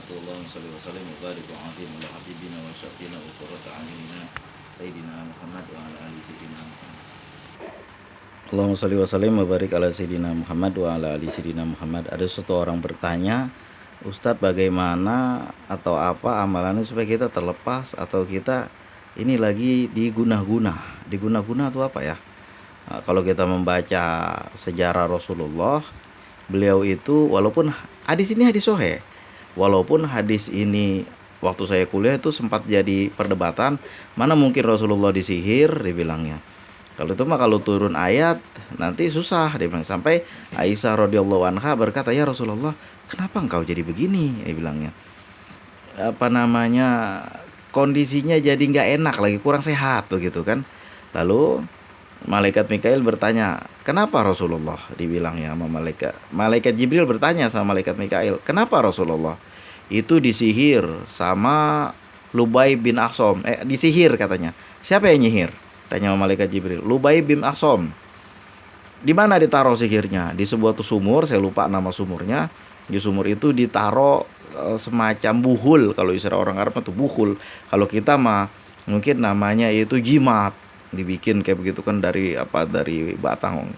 Allahumma shalli wa sallim wa barik wa azim ala habibina wa syafiina wa qurrata a'yunina sayyidina Muhammad wa ala ali sayyidina Muhammad. Allahumma shalli wa sallim wa barik ala sayyidina Muhammad wa ala ali sayyidina Muhammad. Ada satu orang bertanya, Ustadz, bagaimana atau apa amalannya supaya kita terlepas atau kita ini lagi diguna-guna. Diguna-guna itu apa ya? Nah, kalau kita membaca sejarah Rasulullah, beliau itu walaupun hadis ini hadis sahih, walaupun hadis ini waktu saya kuliah itu sempat jadi perdebatan, mana mungkin Rasulullah disihir, dibilangnya. Kalau itu mah kalau turun ayat nanti susah, dia bilang. Sampai Aisyah radhiyallahu anha berkata, "Ya Rasulullah, kenapa engkau jadi begini?" dia bilangnya. Apa namanya? Kondisinya jadi nggak enak lagi, kurang sehat tuh gitu kan. Lalu malaikat Mikail bertanya, "Kenapa Rasulullah?" dibilangnya sama malaikat. Malaikat Jibril bertanya sama malaikat Mikail, "Kenapa Rasulullah?" Itu disihir sama Lubay bin Akhsom. Disihir katanya. Siapa yang nyihir? Tanya sama malaikat Jibril. Lubay bin Akhsom. Di mana ditaruh sihirnya? Di sebuah sumur, saya lupa nama sumurnya. Di sumur itu ditaruh semacam buhul. Kalau istilah orang Arab itu buhul. Kalau kita mah mungkin namanya itu jimat. Dibikin kayak begitu kan dari batang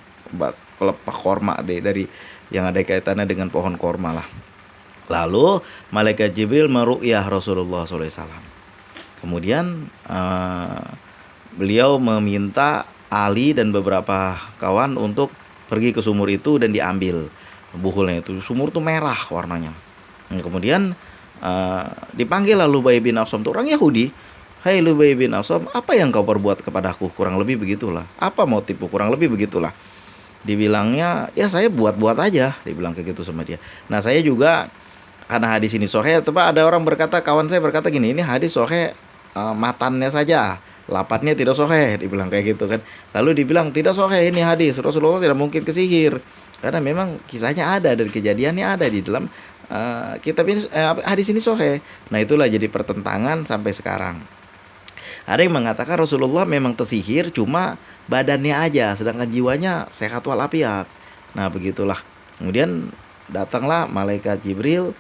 pelepah korma deh, dari yang ada kaitannya dengan pohon korma lah. Lalu malaikat Jibril meru'yah Rasulullah SAW. Kemudian beliau meminta Ali dan beberapa kawan untuk pergi ke sumur itu dan diambil buhulnya itu. Sumur itu merah warnanya. Dan kemudian dipanggil lah Lubay bin Akhsom, itu orang Yahudi. "Hai Lubay bin Akhsom, apa yang kau perbuat kepadaku?" Kurang lebih begitulah. "Apa motifmu?" Kurang lebih begitulah. Dibilangnya, "Ya saya buat-buat aja." Dibilang kayak gitu sama dia. Nah saya juga, karena hadis ini sahih, tapi ada orang berkata, kawan saya berkata gini, ini hadis sahih matannya saja, lapatnya tidak sahih, dibilang kayak gitu kan. Lalu dibilang tidak sahih ini hadis, Rasulullah tidak mungkin kesihir, karena memang kisahnya ada dan kejadiannya ada di dalam kitab ini, hadis ini sahih. Nah itulah jadi pertentangan sampai sekarang. Ada yang mengatakan Rasulullah memang tersihir, cuma badannya aja, sedangkan jiwanya sehat walafiat. Nah begitulah. Kemudian datanglah malaikat Jibril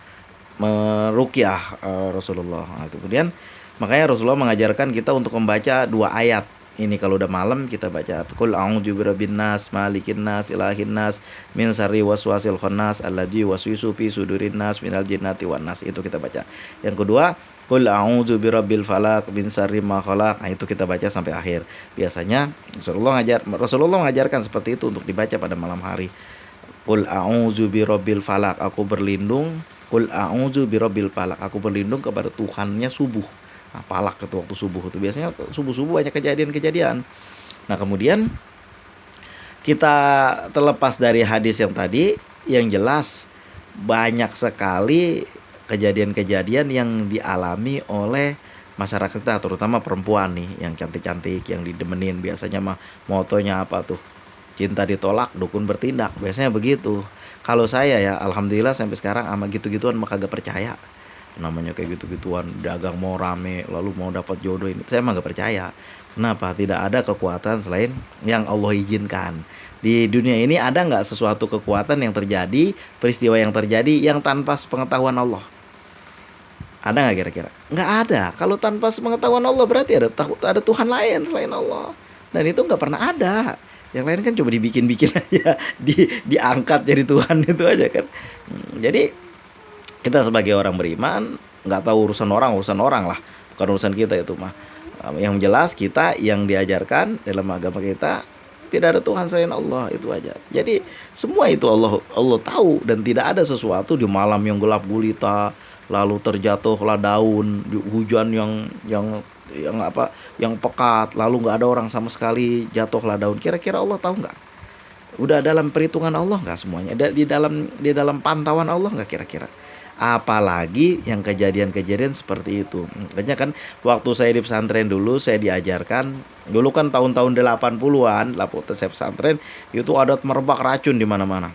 meruqyah Rasulullah. Nah, kemudian makanya Rasulullah mengajarkan kita untuk membaca 2 ayat. Ini kalau udah malam kita baca Qul a'udzu birabbin nas, malikin nas, ilahin nas, min syarri waswasil khannas alladzi waswisu fi sudurin nas minal jinnati wan nas. Itu kita baca. Yang kedua, Qul a'udzu birabbil falaq min syarri ma khalaq. Nah, itu kita baca sampai akhir. Biasanya Rasulullah mengajarkan seperti itu untuk dibaca pada malam hari. Qul a'udzu birabbil falaq, aku berlindung. Qul a'udzu birabbil falaq, aku berlindung kepada Tuhannya subuh. Nah, palak itu waktu subuh itu biasanya subuh-subuh banyak kejadian-kejadian. Nah, kemudian kita terlepas dari hadis yang tadi, yang jelas banyak sekali kejadian-kejadian yang dialami oleh masyarakat kita, terutama perempuan nih, yang cantik-cantik, yang didemenin. Biasanya mah motonya apa tuh? Cinta ditolak, dukun bertindak. Biasanya begitu. Kalau saya ya, alhamdulillah sampai sekarang sama gitu-gituan mah kagak percaya. Namanya kayak gitu-gituan, dagang mau rame, lalu mau dapat jodoh, ini saya mah gak percaya. Kenapa? Tidak ada kekuatan selain yang Allah izinkan. Di dunia ini ada nggak sesuatu kekuatan yang terjadi, peristiwa yang terjadi yang tanpa sepengetahuan Allah? Ada nggak kira-kira? Nggak ada. Kalau tanpa sepengetahuan Allah berarti ada Tuhan lain selain Allah. Dan itu nggak pernah ada. Yang lain kan coba dibikin-bikin aja, diangkat jadi Tuhan itu aja kan. Jadi kita sebagai orang beriman nggak tahu urusan orang lah, bukan urusan kita itu mah. Yang jelas kita yang diajarkan dalam agama kita tidak ada Tuhan selain Allah, itu aja. Jadi semua itu Allah tahu, dan tidak ada sesuatu di malam yang gelap gulita lalu terjatuhlah daun, hujan yang pekat, lalu nggak ada orang sama sekali, jatuhlah daun. Kira-kira Allah tahu nggak? Udah dalam perhitungan Allah nggak semuanya? Di dalam pantauan Allah nggak kira-kira? Apalagi yang kejadian-kejadian seperti itu. Makanya kan waktu saya di pesantren dulu, saya diajarkan, dulu kan tahun-tahun 80-an, waktu saya pesantren itu adat merebak racun di mana-mana.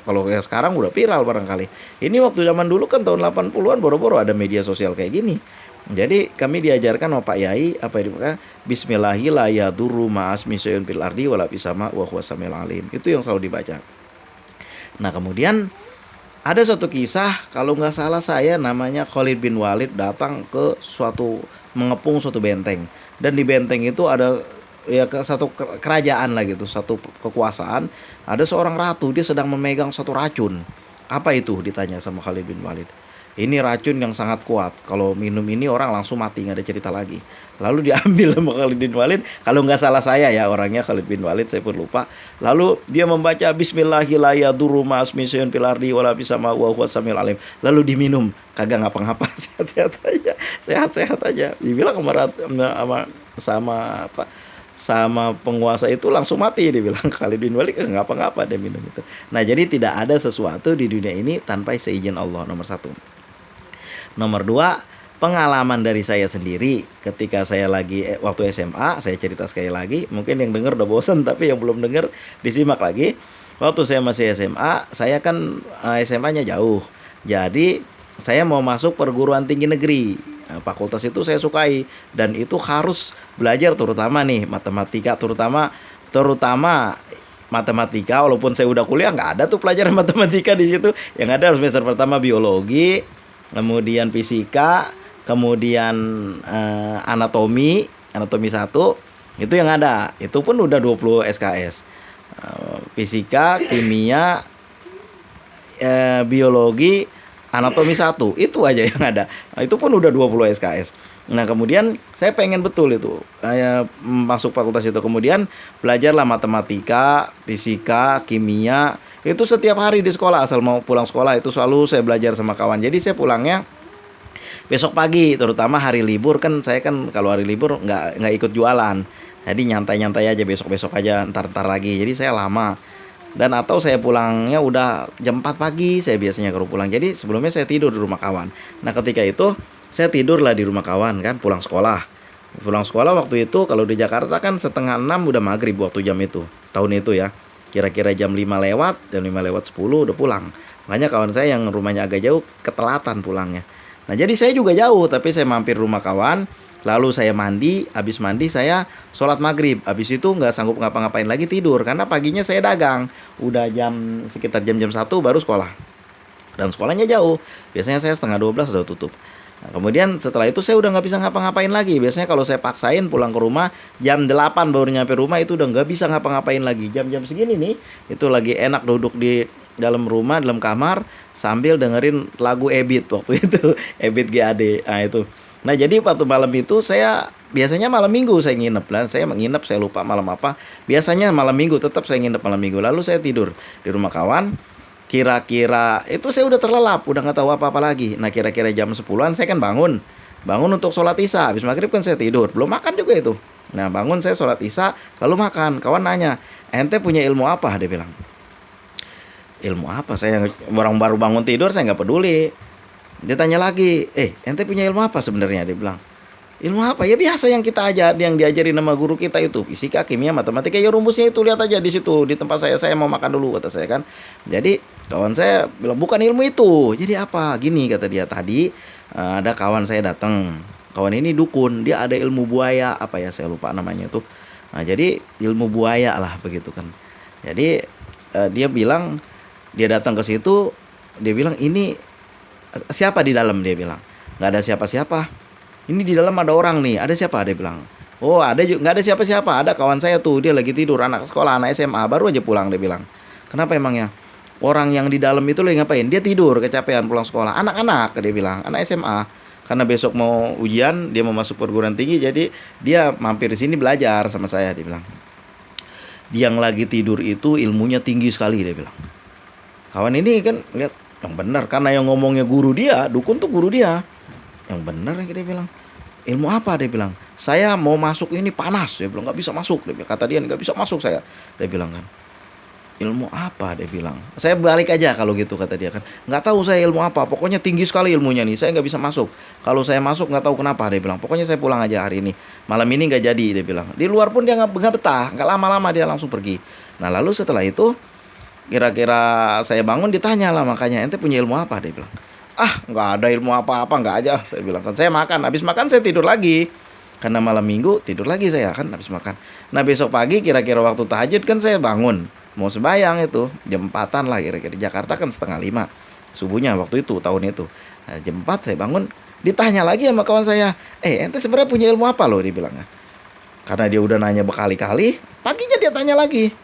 Kalau yang sekarang udah viral barangkali. Ini waktu zaman dulu kan tahun 80-an, boro-boro ada media sosial kayak gini. Jadi kami diajarkan sama Pak Yai apa itu? Bismillahi la yadurru ma'asmi syai'un fil ardi wala fis sama wa huwas samiul alim. Itu yang selalu dibaca. Nah, kemudian Ada suatu kisah, kalau nggak salah saya namanya Khalid bin Walid datang ke suatu mengepung suatu benteng, dan di benteng itu ada ya ke satu kerajaan lah gitu, satu kekuasaan. Ada seorang ratu, dia sedang memegang satu racun. Apa itu, ditanya sama Khalid bin Walid. Ini racun yang sangat kuat, kalau minum ini orang langsung mati, nggak ada cerita lagi. Lalu diambil sama Khalid bin Walid, kalau nggak salah saya ya orangnya Khalid bin Walid, saya pun lupa. Lalu dia membaca Bismillahirrahmanirrahim fil ardi wala bisama wa huwas samiul alim. Lalu diminum, kagak ngapa-ngapa, sehat-sehat aja, sehat-sehat aja. Dibilang sama apa, sama penguasa itu langsung mati, dibilang. Khalid bin Walid kagak ngapa-ngapa dia minum itu. Nah, jadi tidak ada sesuatu di dunia ini tanpa seizin Allah, nomor satu. Nomor dua, pengalaman dari saya sendiri ketika saya lagi waktu SMA, saya cerita sekali lagi. Mungkin yang denger udah bosen, tapi yang belum denger disimak lagi. Waktu saya masih SMA, saya kan SMA-nya jauh. Jadi saya mau masuk perguruan tinggi negeri. Nah, fakultas itu saya sukai, dan itu harus belajar terutama nih matematika, terutama terutama matematika. Walaupun saya udah kuliah nggak ada tuh pelajaran matematika di situ. Yang ada semester pertama biologi, kemudian fisika, kemudian anatomi, anatomi satu, itu yang ada. Itu pun udah 20 SKS. Fisika, kimia, biologi, anatomi satu, itu aja yang ada. Nah, itu pun udah 20 SKS. Nah, kemudian saya pengen betul itu masuk fakultas itu. Kemudian belajarlah matematika, fisika, kimia. Itu setiap hari di sekolah, asal mau pulang sekolah itu selalu saya belajar sama kawan. Jadi saya pulangnya besok pagi, terutama hari libur. Kan saya kan kalau hari libur nggak ikut jualan. Jadi nyantai-nyantai aja, besok-besok aja, ntar lagi. Jadi saya lama. Dan atau saya pulangnya udah jam 4 pagi, saya biasanya kalau pulang. Jadi sebelumnya saya tidur di rumah kawan. Nah, ketika itu saya tidurlah di rumah kawan kan, pulang sekolah. Pulang sekolah waktu itu kalau di Jakarta kan setengah 6 udah maghrib waktu jam itu. Tahun itu ya. Kira-kira jam 5 lewat, jam 5 lewat 10 udah pulang. Makanya kawan saya yang rumahnya agak jauh ketelatan pulangnya. Nah, jadi saya juga jauh, tapi saya mampir rumah kawan. Lalu saya mandi, habis mandi saya sholat maghrib. Habis itu nggak sanggup ngapa-ngapain lagi, tidur. Karena paginya saya dagang. Udah sekitar jam-jam 1 baru sekolah. Dan sekolahnya jauh. Biasanya saya setengah 12 udah tutup. Nah, kemudian setelah itu saya udah nggak bisa ngapa-ngapain lagi. Biasanya kalau saya paksain pulang ke rumah, jam 8 baru nyampe rumah, itu udah nggak bisa ngapa-ngapain lagi. Jam-jam segini nih, itu lagi enak duduk di dalam rumah, dalam kamar, sambil dengerin lagu Ebit waktu itu. Ebit GAD. Nah, itu. Nah, jadi waktu malam itu saya biasanya malam minggu saya nginep lah. Saya menginap, saya lupa malam apa. Biasanya malam minggu tetap saya nginep malam minggu. Lalu saya tidur di rumah kawan. Kira-kira itu saya udah terlelap, udah nggak tahu apa-apa lagi. Nah, kira-kira jam 10-an saya kan bangun. Bangun untuk sholat isya. Habis maghrib kan saya tidur. Belum makan juga itu. Nah, bangun saya sholat isya, lalu makan. Kawan nanya, ente punya ilmu apa? Dia bilang. Ilmu apa? Saya orang baru bangun tidur, saya nggak peduli. Dia tanya lagi, ente punya ilmu apa sebenarnya? Dia bilang, ilmu apa? Ya biasa yang kita ajar, yang diajarin sama guru kita itu, fisika, kimia, matematika. Ya rumusnya itu lihat aja di situ, di tempat saya mau makan dulu, kata saya kan. Jadi kawan saya bilang, bukan ilmu itu. Jadi apa? Gini kata dia, tadi ada kawan saya datang. Kawan ini dukun, dia ada ilmu buaya, apa ya saya lupa namanya tuh. Nah, jadi ilmu buaya lah begitu kan. Jadi dia bilang, dia datang ke situ, dia bilang, ini siapa di dalam? Dia bilang, nggak ada siapa-siapa. Ini di dalam ada orang nih. Ada siapa? Dia bilang, oh ada juga, nggak ada siapa-siapa. Ada kawan saya tuh, dia lagi tidur, anak sekolah, anak SMA, baru aja pulang. Dia bilang, kenapa emangnya? Orang yang di dalam itu lagi ngapain? Dia tidur, kecapean pulang sekolah. Anak-anak, dia bilang, anak SMA. Karena besok mau ujian, dia mau masuk perguruan tinggi, jadi dia mampir di sini belajar sama saya. Dia bilang, dia yang lagi tidur itu ilmunya tinggi sekali. Dia bilang, kawan ini kan lihat, yang benar, karena yang ngomongnya guru dia, dukun tuh guru dia. Yang benar, dia bilang, ilmu apa? Dia bilang, saya mau masuk ini panas. Dia bilang, nggak bisa masuk. Dia bilang, kata dia nggak bisa masuk saya. Dia bilang kan, ilmu apa? Dia bilang, saya balik aja kalau gitu, kata dia kan. Nggak tahu saya ilmu apa, pokoknya tinggi sekali ilmunya nih, saya nggak bisa masuk. Kalau saya masuk nggak tahu kenapa. Dia bilang, pokoknya saya pulang aja hari ini, malam ini nggak jadi. Dia bilang, di luar pun dia nggak betah, nggak lama-lama dia langsung pergi. Nah, lalu setelah itu kira-kira saya bangun, ditanya lah, makanya ente punya ilmu apa? Dia bilang, nggak ada ilmu apa-apa, nggak aja. Saya bilang kan, saya makan, habis makan saya tidur lagi. Karena malam minggu tidur lagi saya kan habis makan. Nah, besok pagi kira-kira waktu tahajud kan saya bangun, mau sembahyang itu jam 4-an lah kira-kira. Di Jakarta kan setengah 5. subuhnya waktu itu, tahun itu. Nah, jam 4 saya bangun, ditanya lagi sama kawan saya, ente sebenarnya punya ilmu apa loh, dibilangnya. Karena dia udah nanya berkali-kali, paginya dia tanya lagi,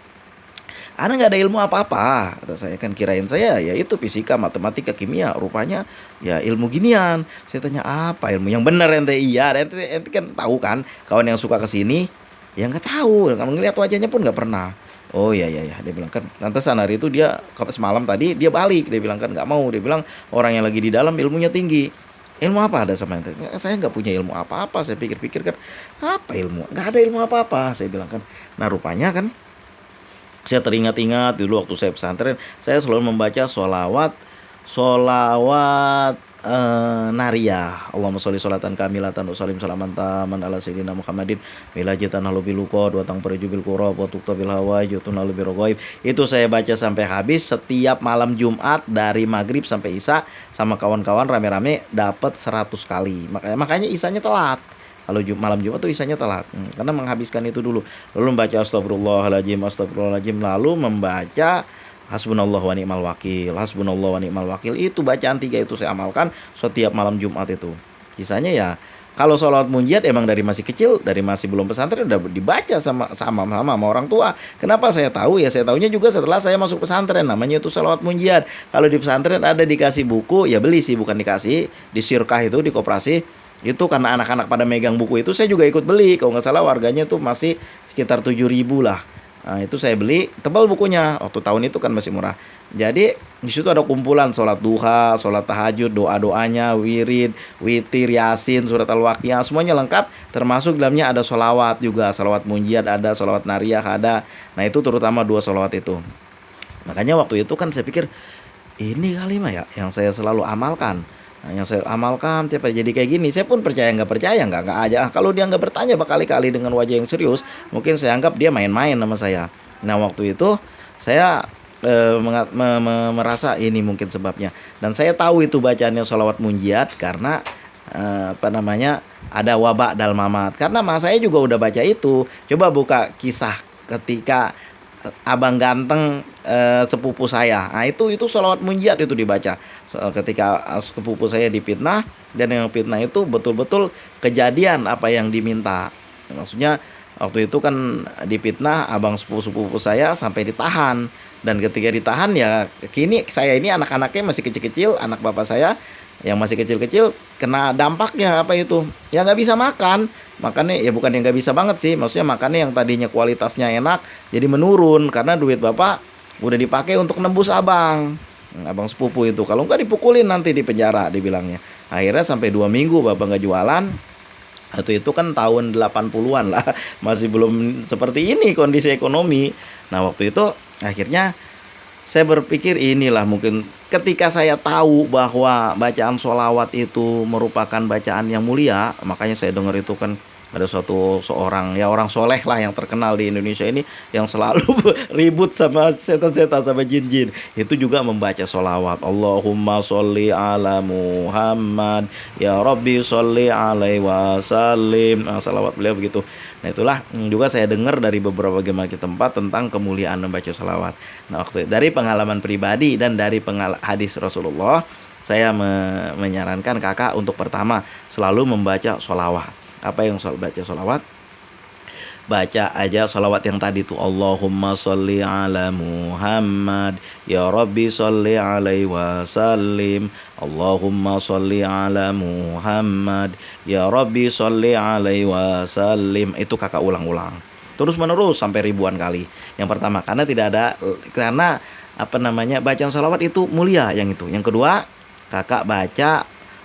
Anda nggak ada ilmu apa-apa, kata saya. Kan kirain saya ya itu fisika, matematika, kimia, rupanya ya ilmu ginian. Saya tanya apa ilmu yang benar ente? Iya, ente kan tahu kan, kawan yang suka kesini, ya nggak tahu, nggak ngeliat wajahnya pun nggak pernah. Oh iya iya ya, dia bilang kan. Lantasan hari itu dia semalam tadi dia balik, dia bilang kan nggak mau, dia bilang orang yang lagi di dalam ilmunya tinggi. Ilmu apa ada sama ente? Saya nggak punya ilmu apa-apa. Saya pikir-pikir kan, apa ilmu? Nggak ada ilmu apa-apa. Saya bilang kan. Nah rupanya kan saya teringat-ingat dulu waktu saya pesantren, saya selalu membaca sholawat, sholawat nariyah. Allahumma sholli sholatan kamilatan wa salim salaman taman ala sayyidina Muhammadin bila jatan halu bil qad wa tang perju bil qurab wa tukta bil hawa jutun halu bil ghaib. Itu saya baca sampai habis setiap malam Jumat dari maghrib sampai isya, sama kawan-kawan rame-rame dapat 100 kali. Makanya isanya telat. Kalau malam Jumat tuh isanya telat, karena menghabiskan itu dulu. Lalu membaca astagfirullahaladzim, astagfirullahaladzim, lalu membaca hasbunallah wa ni'mal wakil, hasbunallah wa ni'mal wakil. Itu bacaan 3 itu saya amalkan setiap malam Jumat itu. Kisahnya ya, kalau sholawat munjiat emang dari masih kecil, dari masih belum pesantren udah dibaca sama orang tua. Kenapa saya tahu? Ya saya tahunya juga setelah saya masuk pesantren, namanya itu sholawat munjiat. Kalau di pesantren ada dikasih buku, ya beli sih, bukan dikasih. Di Syirkah itu, di koperasi itu, karena anak-anak pada megang buku itu, saya juga ikut beli. Kalau nggak salah harganya tuh masih sekitar 7.000 lah. Nah itu saya beli, tebal bukunya. Waktu tahun itu kan masih murah. Jadi di situ ada kumpulan sholat duha, sholat tahajud, doa-doanya, wirid, witir, yasin, surat al-waqiah, semuanya lengkap. Termasuk dalamnya ada sholawat juga, sholawat munjiat ada, sholawat nariyah ada. Nah itu terutama 2 sholawat itu. Makanya waktu itu kan saya pikir, ini kali mah ya yang saya selalu amalkan. Nah, yang saya amalkan tiap hari jadi kayak gini. Saya pun percaya nggak percaya, nggak aja. Kalau dia nggak bertanya berkali-kali dengan wajah yang serius, mungkin saya anggap dia main-main sama saya. Nah waktu itu saya merasa ini mungkin sebabnya. Dan saya tahu itu bacaannya sholawat munjiat karena ada wabak dalmamat. Karena mas saya juga udah baca itu. Coba buka kisah ketika abang ganteng sepupu saya. Nah itu sholawat munjiat itu dibaca ketika sepupu saya dipitnah, dan yang fitnah itu betul-betul kejadian apa yang diminta. Maksudnya waktu itu kan dipitnah abang sepupu saya sampai ditahan, dan ketika ditahan ya kini saya ini anak-anaknya masih kecil-kecil, anak bapak saya yang masih kecil-kecil kena dampaknya apa itu, ya nggak bisa makan. Makannya ya bukan yang nggak bisa banget sih, maksudnya makannya yang tadinya kualitasnya enak jadi menurun karena duit bapak udah dipakai untuk nembus abang sepupu itu. Kalau nggak dipukulin nanti di penjara dibilangnya. Akhirnya sampai 2 minggu bapak nggak jualan. Itu kan tahun 80-an lah, masih belum seperti ini kondisi ekonomi. Nah waktu itu akhirnya saya berpikir inilah mungkin ketika saya tahu bahwa bacaan sholawat itu merupakan bacaan yang mulia. Makanya saya dengar itu kan ada seorang ya orang soleh lah yang terkenal di Indonesia ini yang selalu ribut sama setan-setan sama jin-jin, itu juga membaca sholawat. Allahumma sholli ala Muhammad ya Rabbi sholli alaihi wasallim. Nah, sholawat beliau begitu. Nah itulah juga saya dengar dari beberapa gemaki tempat tentang kemuliaan membaca sholawat. Nah waktu dari pengalaman pribadi dan dari hadis Rasulullah, saya menyarankan kakak untuk pertama selalu membaca sholawat. Apa yang baca sholawat? Baca aja sholawat yang tadi tuh, Allahumma sholli ala Muhammad ya Rabbi sholli alaihi wasallim, Allahumma sholli ala Muhammad ya Rabbi sholli alaihi wasallim. Itu kakak ulang-ulang terus menerus sampai ribuan kali. Yang pertama karena bacaan sholawat itu mulia. Yang kedua, kakak baca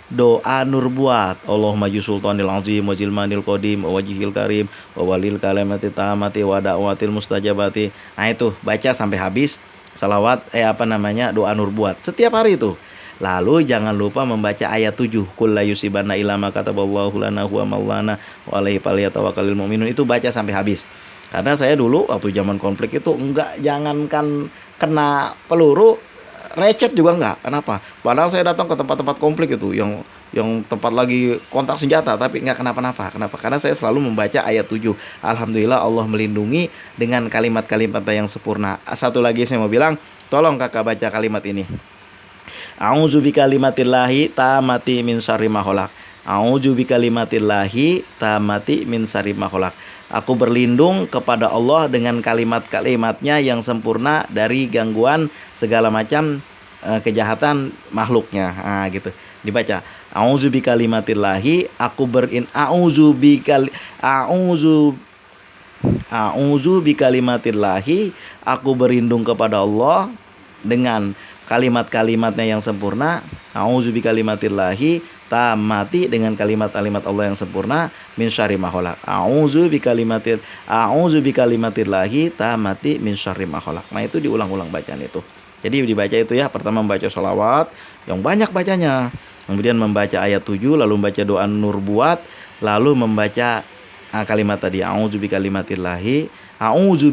doa nurbuat, Allahumma sultanil azim wa jilmanil qadim wa wajhil karim wa walil kalimati tamati wa da'watil mustajabati. Nah itu baca sampai habis salawat doa nurbuat setiap hari itu. Lalu jangan lupa membaca ayat 7, kul la yusibanna illa ma kataballahu lana huwa maulana wa alaihi falyatawakkalul mu'minun. Itu baca sampai habis. Karena saya dulu waktu zaman konflik itu jangankan kena peluru, recet juga enggak. Kenapa? Padahal saya datang ke tempat-tempat konflik itu yang tempat lagi kontak senjata, tapi enggak kenapa-napa. Kenapa? Karena saya selalu membaca ayat 7. Alhamdulillah Allah melindungi dengan kalimat-kalimat yang sempurna. Satu lagi saya mau bilang, tolong kakak baca kalimat ini. A'udzu bikalimatillahi tammati min syarri ma khalaq. A'udzu bikalimatillahi tammati min syarri ma khalaq. Aku berlindung kepada Allah dengan kalimat-kalimatnya yang sempurna dari gangguan segala macam kejahatan makhluknya. Nah, gitu. Dibaca. A'udzu bikalimatillahi, a'udzu bikalimatillahi, aku berlindung kepada Allah dengan kalimat-kalimatnya yang sempurna. A'udzu bikalimatillahi tammati, dengan kalimat-kalimat Allah yang sempurna, min syarri ma khalaq. A'udzu bikalimatillahi tammati min syarri ma khalaq. Nah, itu diulang-ulang bacaan itu. Jadi dibaca itu ya, pertama membaca sholawat yang banyak bacanya. Kemudian membaca ayat 7, lalu membaca doa nur buat, lalu membaca kalimat tadi, a'udzu bikalimatillahi, a'udzu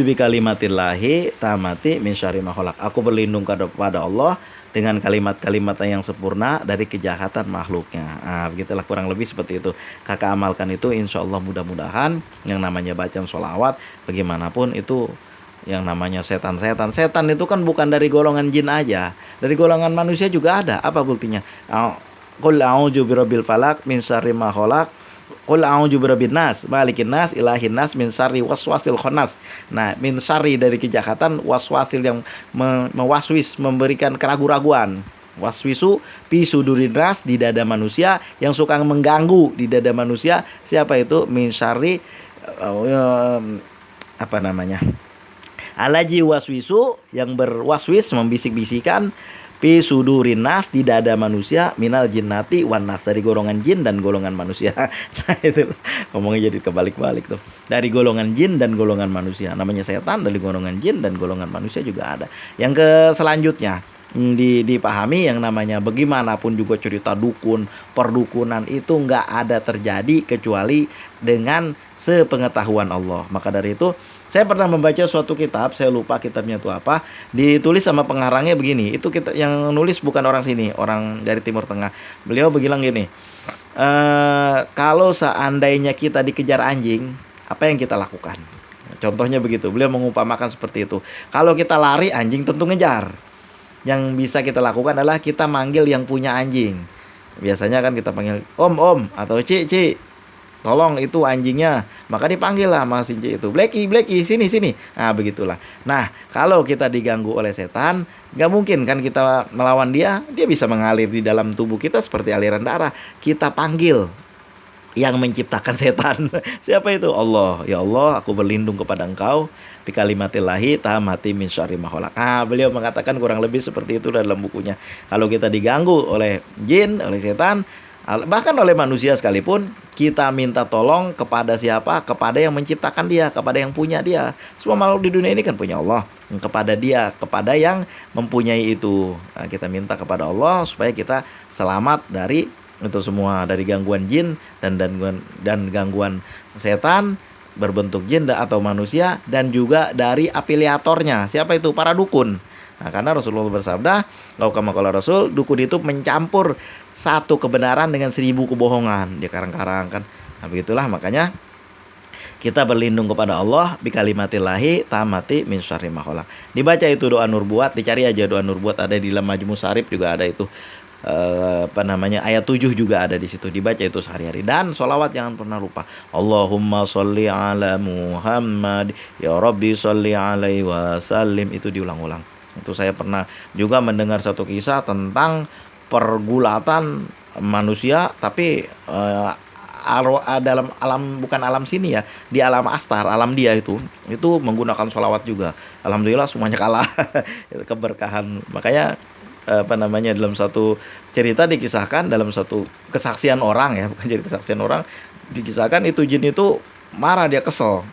bikalimatillahi tammati min syarri ma khalaq. Aku berlindung kepada Allah dengan kalimat-kalimat yang sempurna dari kejahatan makhluknya. Begitulah kurang lebih seperti itu. Kakak amalkan itu, insya Allah mudah-mudahan yang namanya bacaan sholawat, bagaimanapun itu yang namanya setan itu kan bukan dari golongan jin aja, dari golongan manusia juga ada. Apa buktinya? Qul a'udzu birabbil falaq min syarri ma khalaq. Qul a'udzu birabbin nas, malikin nas, ilahin nas, min syarri waswasil khannas. Nah, min syarri dari kejahatan, waswasil yang mewaswis, memberikan keraguan-raguan. Waswisu fi sudurin nas, di dada manusia, yang suka mengganggu di dada manusia. Siapa itu? Min syarri apa namanya? Alaji waswisu, yang berwaswis, membisik-bisikan, fi sudurin nas, di dada manusia, minal jinnati wan nas, dari golongan jin dan golongan manusia. Nah, itu ngomongnya jadi kebalik-balik tuh. Dari golongan jin dan golongan manusia. Namanya setan dari golongan jin dan golongan manusia juga ada. Yang selanjutnya dipahami yang namanya bagaimanapun juga cerita dukun, perdukunan itu nggak ada terjadi kecuali dengan sepengetahuan Allah. Maka dari itu saya pernah membaca suatu kitab, saya lupa kitabnya itu apa, ditulis sama pengarangnya begini. Itu kita yang nulis bukan orang sini, orang dari Timur Tengah. Beliau bilang gini, kalau seandainya kita dikejar anjing, apa yang kita lakukan? Contohnya begitu. Beliau mengumpamakan seperti itu. Kalau kita lari, anjing tentu ngejar. Yang bisa kita lakukan adalah kita manggil yang punya anjing. Biasanya kan kita panggil om atau cik, tolong itu anjingnya. Maka dipanggil lah sama si cik itu, Blacky, sini. Nah, begitulah. Nah, kalau kita diganggu oleh setan, nggak mungkin kan kita melawan dia. Dia bisa mengalir di dalam tubuh kita seperti aliran darah. Kita panggil yang menciptakan setan. Siapa itu? Allah. Ya Allah, aku berlindung kepada Engkau bikalimatillahi tammati min syarri ma khalaq. Beliau mengatakan kurang lebih seperti itu dalam bukunya. Kalau kita diganggu oleh jin, oleh setan, bahkan oleh manusia sekalipun, kita minta tolong kepada siapa? Kepada yang menciptakan dia, kepada yang punya dia. Semua makhluk di dunia ini kan punya Allah. Kepada dia, kepada yang mempunyai itu. Kita minta kepada Allah supaya kita selamat dari itu semua, dari gangguan jin dan gangguan setan berbentuk jin atau manusia, dan juga dari afiliatornya. Siapa itu? Para dukun. Nah, karena Rasulullah bersabda, "Lau kama qala Rasul, dukun itu mencampur satu kebenaran dengan 1000 kebohongan." Dia karang-karang kan. Nah, begitulah makanya kita berlindung kepada Allah bikalimatillahi tammati min syarri ma khalaq. Dibaca itu doa nur buat, dicari aja doa nur buat, ada di dalam Majmu Syarif juga ada itu. Ayat 7 juga ada di situ, dibaca itu sehari-hari. Dan sholawat jangan pernah lupa, Allahumma sholli ala Muhammad, ya Rabbi sholli alaihi wasallim, itu diulang-ulang. Itu saya pernah juga mendengar satu kisah tentang pergulatan manusia, tapi dalam alam, bukan alam sini ya, di alam astar, alam dia itu menggunakan sholawat juga. Alhamdulillah semuanya kalah. Keberkahan. Makanya dalam satu cerita dikisahkan, dalam satu kesaksian orang ya, bukan jadi kesaksian orang, dikisahkan itu jin itu marah, dia kesel.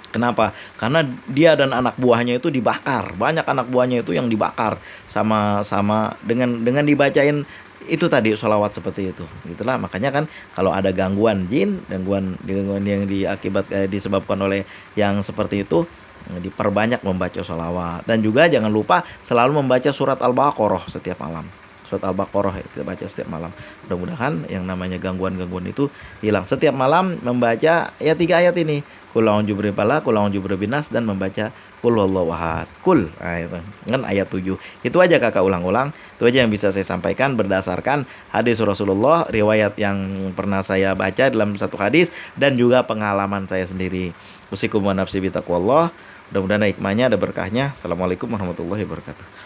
Kenapa? Karena dia dan anak buahnya itu dibakar. Banyak anak buahnya itu yang dibakar sama dengan dibacain itu tadi sholawat seperti itu. Itulah makanya kan kalau ada gangguan jin, gangguan yang disebabkan oleh yang seperti itu, diperbanyak membaca sholawat. Dan juga jangan lupa selalu membaca surat Al-Baqarah setiap malam. Surat Al-Baqarah itu baca setiap malam. Mudah-mudahan yang namanya gangguan-gangguan itu hilang. Setiap malam membaca ya 3 ayat ini. Qul a'udzu birabbil falaq, qul a'udzu birabbin nas, dan membaca qul huwallahu ahad. Qul. Nah, itu kan ayat 7. Itu aja Kakak ulang-ulang. Itu aja yang bisa saya sampaikan berdasarkan hadis Rasulullah, riwayat yang pernah saya baca dalam satu hadis, dan juga pengalaman saya sendiri. Usikum wa nafsi bitaqwallah. Mudah-mudahan hikmahnya ada berkahnya. Assalamualaikum warahmatullahi wabarakatuh.